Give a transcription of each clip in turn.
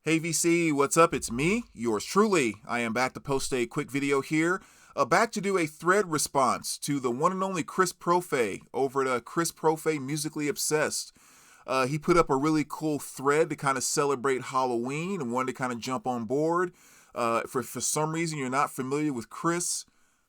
Hey VC, what's up? It's me, yours truly. I am back to post a quick video here. Back to do a thread response to the one and only Chris Propfe over at Chris Propfe Musically Obsessed. He put up a really cool thread to kind of celebrate Halloween and wanted to kind of jump on board. For some reason you're not familiar with Chris,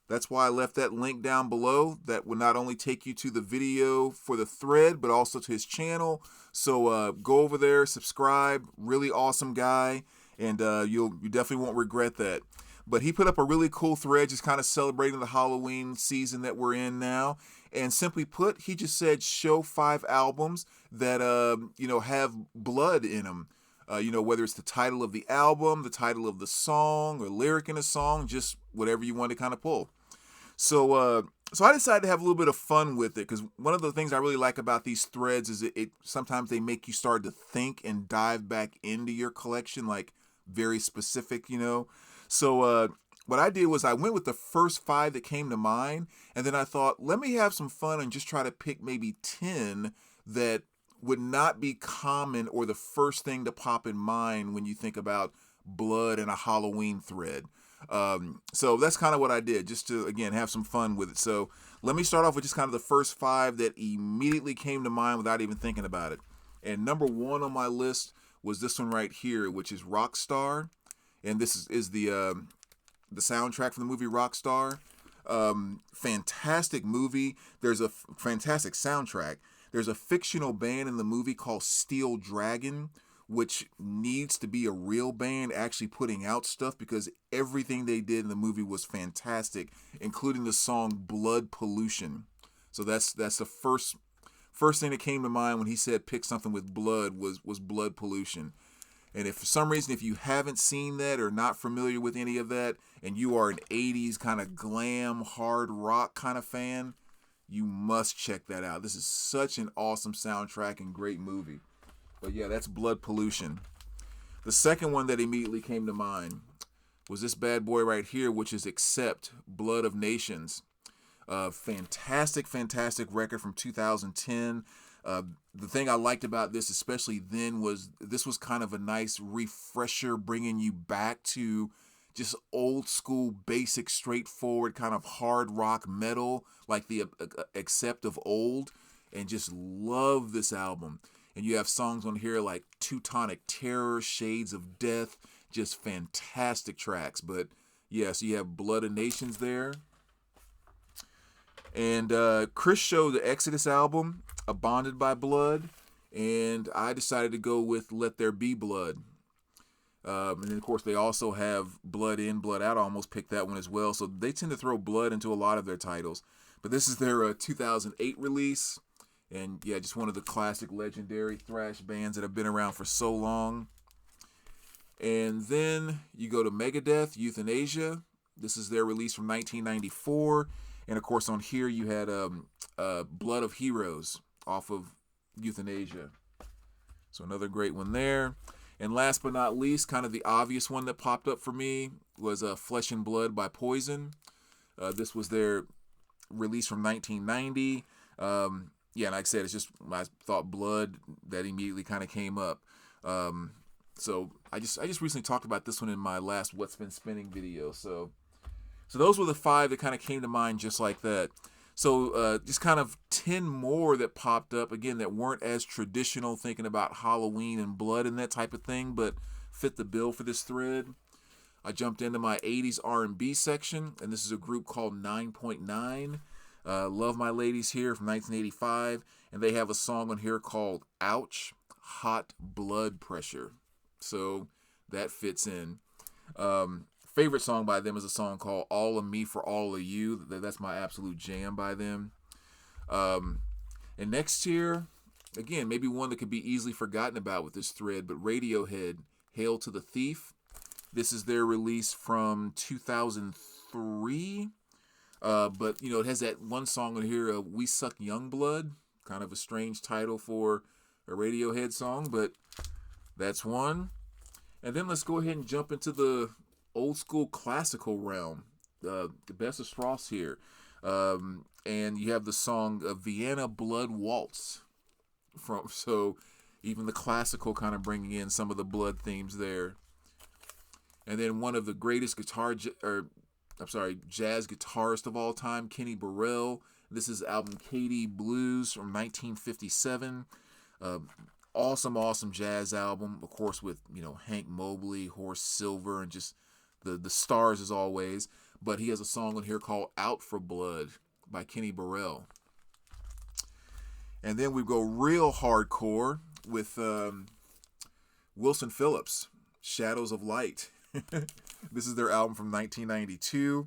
that's why I left that link down below. That will not only take you to the video for the thread, but also to his channel. So go over there, subscribe. Really awesome guy, and you definitely won't regret that. But he put up a really cool thread, just kind of celebrating the Halloween season that we're in now. And simply put, he just said, show 5 albums that have blood in them. Whether it's the title of the album, the title of the song, or lyric in a song, just whatever you want to kind of pull. So I decided to have a little bit of fun with it because one of the things I really like about these threads is it sometimes they make you start to think and dive back into your collection, like very specific. So what I did was I went with the first 5 that came to mind, and then I thought, let me have some fun and just try to pick maybe 10 that would not be common or the first thing to pop in mind when you think about blood and a Halloween thread. So that's kind of what I did, just to, again, have some fun with it. So let me start off with just kind of the first 5 that immediately came to mind without even thinking about it. And number 1 on my list was this one right here, which is Rockstar. And this is the soundtrack from the movie Rockstar. Fantastic movie. There's a fantastic soundtrack. There's a fictional band in the movie called Steel Dragon, which needs to be a real band actually putting out stuff because everything they did in the movie was fantastic, including the song Blood Pollution. So that's the first thing that came to mind when he said pick something with blood was Blood Pollution. And if for some reason, if you haven't seen that or not familiar with any of that, and you are an 80s kind of glam, hard rock kind of fan, you must check that out. This is such an awesome soundtrack and great movie. But yeah, that's Blood Pollution. The second one that immediately came to mind was this bad boy right here, which is Accept, Blood of Nations. Fantastic record from 2010. The thing I liked about this, especially then, was this was kind of a nice refresher, bringing you back to just old school, basic, straightforward kind of hard rock metal, like the Accept of old, and just love this album. And you have songs on here like Teutonic Terror, Shades of Death, just fantastic tracks. But yeah, so you have Blood of Nations there. And Chris showed the Exodus album, Bonded by Blood, and I decided to go with Let There Be Blood. And then, of course, they also have Blood In, Blood Out. I almost picked that one as well. So they tend to throw blood into a lot of their titles. But this is their 2008 release. And yeah, just one of the classic legendary thrash bands that have been around for so long. And then you go to Megadeth, Euthanasia. This is their release from 1994. And of course, on here you had Blood of Heroes off of Euthanasia. So another great one there. And last but not least, kind of the obvious one that popped up for me was Flesh and Blood by Poison. This was their release from 1990. Yeah, like I said, it's just I thought blood that immediately kind of came up. So I just recently talked about this one in my last What's Been Spinning video. So those were the 5 that kind of came to mind just like that. So just kind of 10 more that popped up, again, that weren't as traditional, thinking about Halloween and blood and that type of thing, but fit the bill for this thread. I jumped into my 80s R&B section, and this is a group called 9.9. Love My Ladies here from 1985, and they have a song on here called Ouch, Hot Blood Pressure. So that fits in. Favorite song by them is a song called All of Me for All of You. That's my absolute jam by them. And next here, again, maybe one that could be easily forgotten about with this thread, but Radiohead, Hail to the Thief. This is their release from 2003. But, it has that one song on here, We Suck Young Blood. Kind of a strange title for a Radiohead song, but that's one. And then let's go ahead and jump into the old school classical realm. The Best of Strauss here. And you have the song Vienna Blood Waltz. So Even the classical kind of bringing in some of the blood themes there. And then one of the greatest jazz guitarist of all time, Kenny Burrell. This is album Katy Blues from 1957. Awesome jazz album, of course, with Hank Mobley, Horace Silver, and just the stars as always. But he has a song on here called "Out for Blood" by Kenny Burrell. And then we go real hardcore with Wilson Phillips, "Shadows of Light." This is their album from 1992.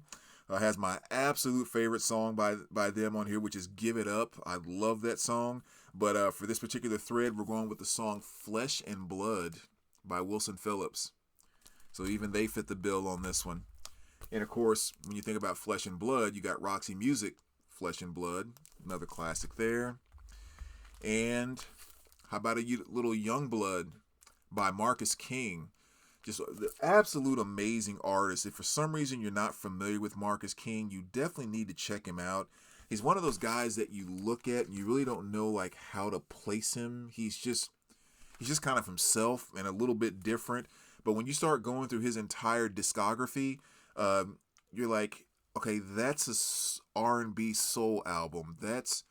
Has my absolute favorite song by them on here, which is "Give It Up." I love that song. But for this particular thread, we're going with the song "Flesh and Blood" by Wilson Phillips. So even they fit the bill on this one. And of course, when you think about Flesh and Blood, you got Roxy Music, "Flesh and Blood," another classic there. And how about a little Young Blood by Marcus King? Just the absolute amazing artist. If for some reason you're not familiar with Marcus King, you definitely need to check him out. He's one of those guys that you look at and you really don't know like how to place him. He's just kind of himself and a little bit different. But when you start going through his entire discography, you're like, okay, that's a R&B soul album. That's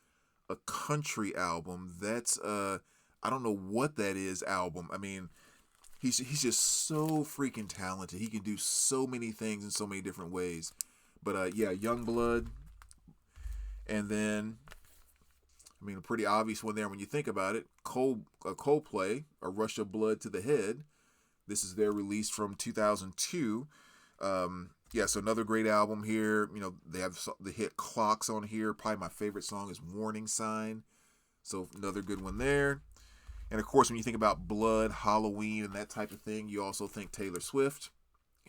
a country album. That's I don't know what that is album. I mean, he's just so freaking talented. He can do so many things in so many different ways. But yeah, Youngblood. And then, I mean, a pretty obvious one there when you think about it. Coldplay, "A Rush of Blood to the Head." This is their release from 2002. Yeah, so another great album here. They have the hit "Clocks" on here. Probably my favorite song is "Warning Sign." So another good one there. And of course, when you think about blood, Halloween, and that type of thing, you also think Taylor Swift,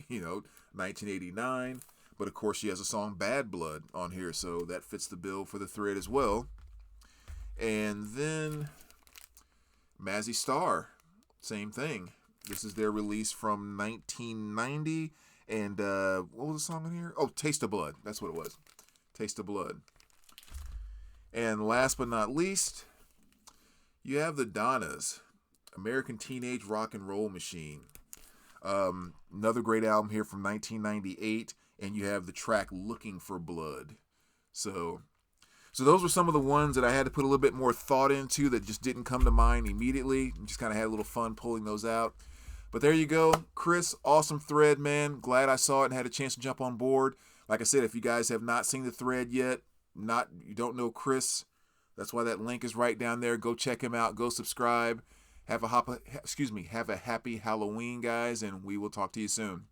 1989. But of course, she has a song "Bad Blood" on here, so that fits the bill for the thread as well. And then Mazzy Star, same thing. This is their release from 1990. And what was the song on here? Oh, "Taste of Blood." That's what it was. "Taste of Blood." And last but not least, you have the Donnas, "American Teenage Rock and Roll Machine." Another great album here from 1998. And you have the track "Looking for Blood." So those were some of the ones that I had to put a little bit more thought into that just didn't come to mind immediately. Just kind of had a little fun pulling those out. But there you go. Chris, awesome thread, man. Glad I saw it and had a chance to jump on board. Like I said, if you guys have not seen the thread yet, you don't know Chris, that's why that link is right down there. Go check him out. Go subscribe. Have a happy Halloween, guys, and we will talk to you soon.